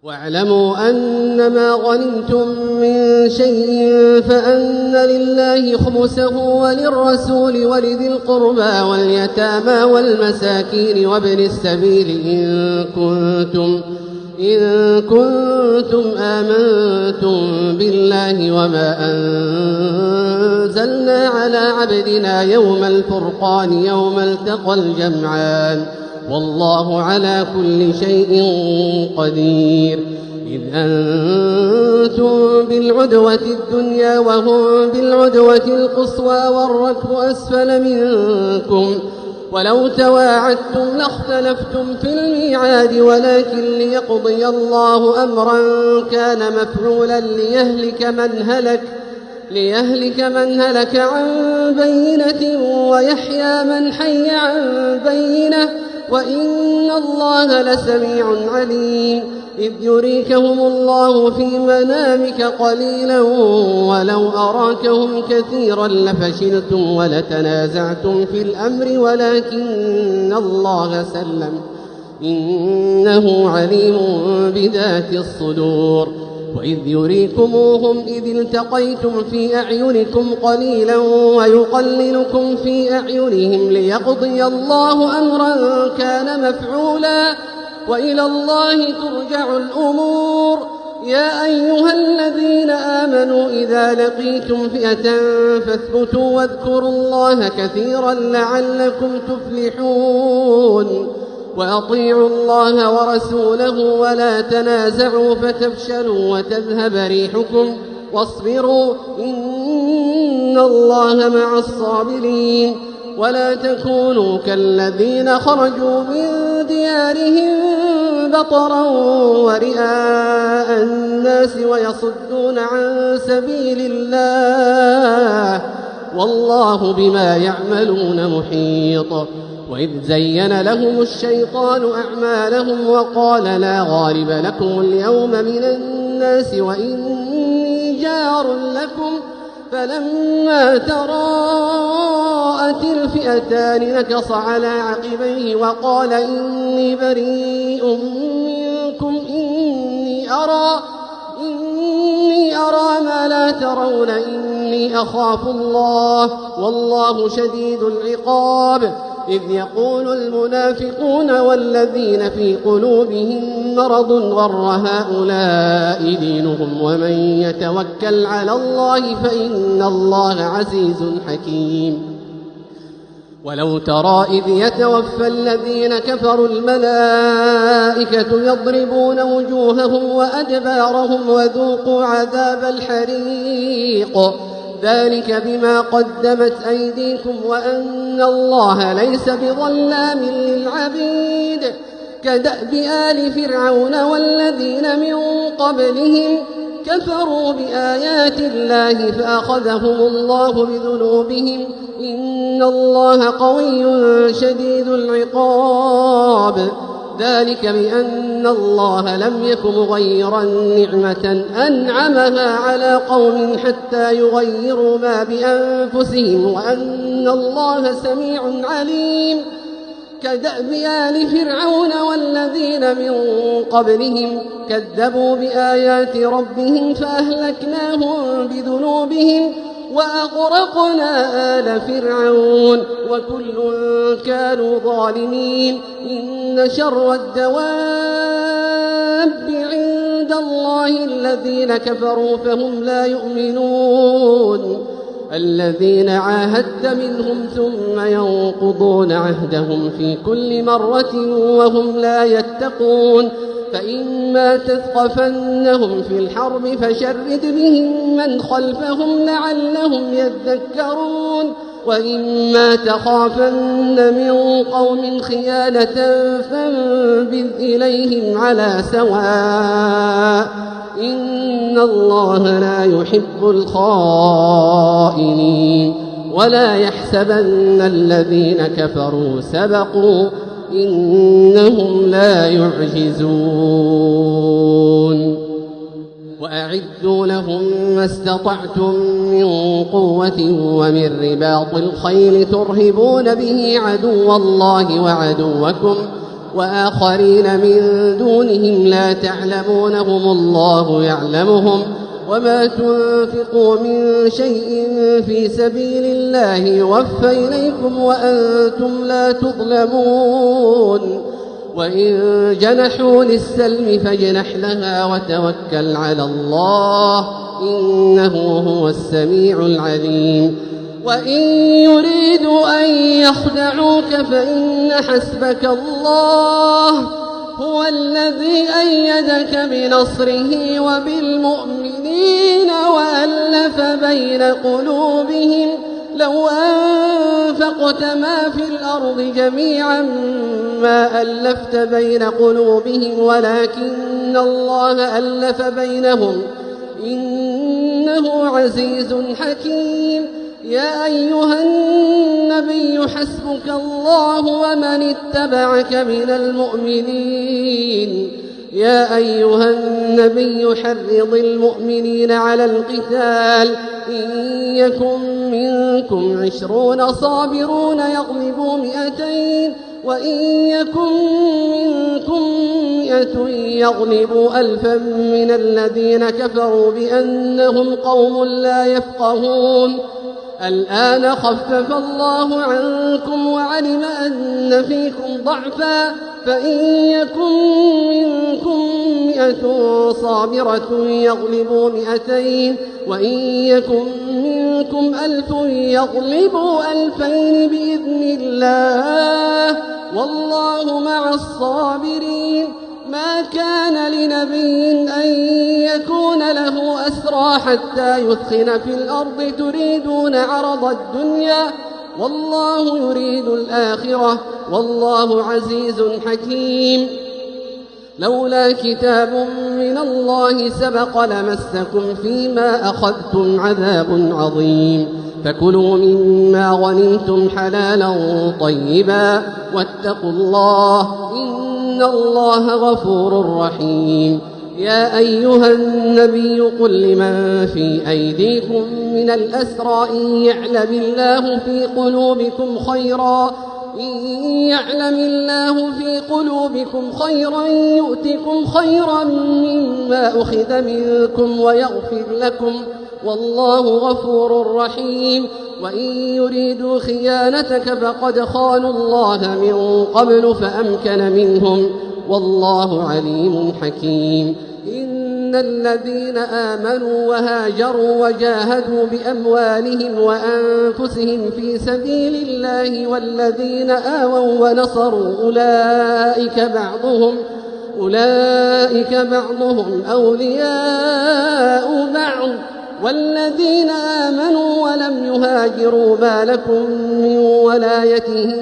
واعلموا أنما غنمتم من شيء فأن لله خمسه وللرسول ولذي القربى واليتامى والمساكين وابن السبيل إن كنتم آمنتم بالله وما أنزلنا على عبدنا يوم الفرقان يوم التقى الجمعان والله على كل شيء قدير. إذ أنتم بالعدوة الدنيا وهم بالعدوة القصوى والركب أسفل منكم ولو تواعدتم لاختلفتم في الميعاد ولكن ليقضي الله أمرا كان مفعولا ليهلك من هلك عن بينة ويحيى من حي عن بينة وإن الله لسميع عليم. إذ يريكهم الله في منامك قليلا ولو أراكهم كثيرا لفشلتم ولتنازعتم في الأمر ولكن الله سلم إنه عليم بذات الصدور. وإذ يريكموهم إذ التقيتم في أعينكم قليلا ويقللكم في أعينهم ليقضي الله أمرا كان مفعولا وإلى الله ترجع الأمور. يا أيها الذين آمنوا إذا لقيتم فئة فاثبتوا واذكروا الله كثيرا لعلكم تفلحون. وأطيعوا الله ورسوله ولا تنازعوا فتفشلوا وتذهب ريحكم واصبروا إن الله مع الصابرين. ولا تكونوا كالذين خرجوا من ديارهم بطرا ورئاء الناس ويصدون عن سبيل الله والله بما يعملون محيط. وإذ زين لهم الشيطان أعمالهم وقال لا غالب لكم اليوم من الناس وإني جار لكم فلما تراءت الفئتان نكص على عقبيه وقال إني بريء منكم إني أرى ما لا ترون إني أخاف الله والله شديد العقاب. إذ يقول المنافقون والذين في قلوبهم مرض غر هؤلاء دينهم ومن يتوكل على الله فإن الله عزيز حكيم. ولو ترى إذ يتوفى الذين كفروا الملائكة يضربون وجوههم وأدبارهم وذوقوا عذاب الحريق ذلك بما قدمت أيديكم وأن الله ليس بظلام للعبيد. كدأب آل فرعون والذين من قبلهم كفروا بآيات الله فأخذهم الله بذنوبهم إن الله قوي شديد العقاب. ذلك بأن الله لم يك مغيرا نعمة أنعمها على قوم حتى يغيروا ما بأنفسهم وأن الله سميع عليم. كدأب آل فرعون والذين من قبلهم كذبوا بآيات ربهم فأهلكناهم بذنوبهم وأغرقنا آل فرعون وكل كانوا ظالمين. إن شر الدواب عند الله الذين كفروا فهم لا يؤمنون. الذين عاهدت منهم ثم ينقضون عهدهم في كل مرة وهم لا يتقون. فإما تثقفنهم في الحرب فشرد بهم من خلفهم لعلهم يذكرون. وإما تخافن من قوم خيانة فانبذ إليهم على سواء إن الله لا يحب الخائنين. ولا يحسبن الذين كفروا سبقوا إنهم لا يعجزون. وأعدوا لهم ما استطعتم من قوة ومن رباط الخيل ترهبون به عدو الله وعدوكم وآخرين من دونهم لا تعلمونهم الله يعلمهم وما تنفقوا من شيء في سبيل الله يوفى إليكم وأنتم لا تظلمون وإن جنحوا للسلم فاجنح لها وتوكل على الله إنه هو السميع العليم وإن يريدوا أن يخدعوك فإن حسبك الله هو الذي أيدك بنصره وبالمؤمنين وألف بين قلوبهم لو أنفقت ما في الأرض جميعا ما ألفت بين قلوبهم ولكن الله ألف بينهم إنه عزيز حكيم يا أيها النبي حسبك الله ومن اتبعك من المؤمنين يا أيها النبي حرض المؤمنين على القتال إن يكن منكم 20 صابرون يغلبوا 200 وإن يكن منكم 100 يغلبوا 1000 من الذين كفروا بأنهم قوم لا يفقهون الآن خفف الله عنكم وعلم أن فيكم ضعفا فإن يكن منكم 100 صابرة يغلبوا 200 وإن يكن منكم 1000 يغلبوا 2000 بإذن الله والله مع الصابرين ما كان لنبي أن يكون له أسرى حتى يثخن في الأرض تريدون عرض الدنيا والله يريد الآخرة والله عزيز حكيم لولا كتاب من الله سبق لمسكم فيما أخذتم عذاب عظيم فكلوا مما غنمتم حلالا طيبا واتقوا الله إن الله غفور رحيم يا أيها النبي قل لمن في أيديكم من الأسرى إن يعلم الله في قلوبكم خيرا يؤتكم خيرا مما أخذ منكم ويغفر لكم والله غفور رحيم وإن يريدوا خيانتك فقد خانوا الله من قبل فأمكن منهم والله عليم حكيم إن الذين آمنوا وهاجروا وجاهدوا بأموالهم وأنفسهم في سبيل الله والذين آووا ونصروا أولئك بعضهم أولياء بعض والذين آمنوا ولم يهاجروا ما لكم من ولايتهم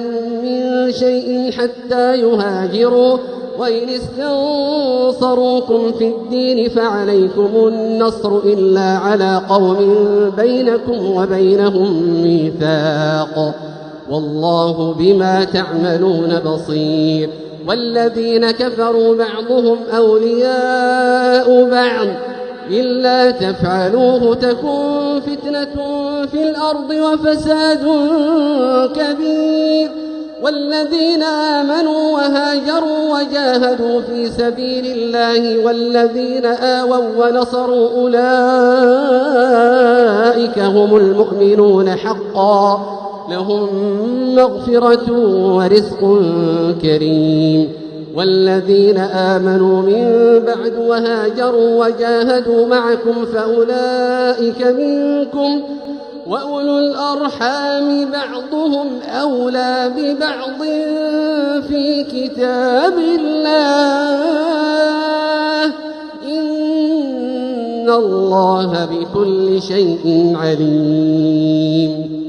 من شيء حتى يهاجروا وإن استنصروكم في الدين فعليكم النصر إلا على قوم بينكم وبينهم ميثاق والله بما تعملون بصير والذين كفروا بعضهم أولياء بعض إلا تفعلوه تكن فتنة في الأرض وفساد كبير والذين آمنوا وهاجروا وجاهدوا في سبيل الله والذين آووا ونصروا أولئك هم المؤمنون حقا لهم مغفرة ورزق كريم والذين آمنوا من بعد وهاجروا وجاهدوا معكم فأولئك منكم وأولو الأرحام بعضهم أولى ببعض في كتاب الله إن الله بكل شيء عليم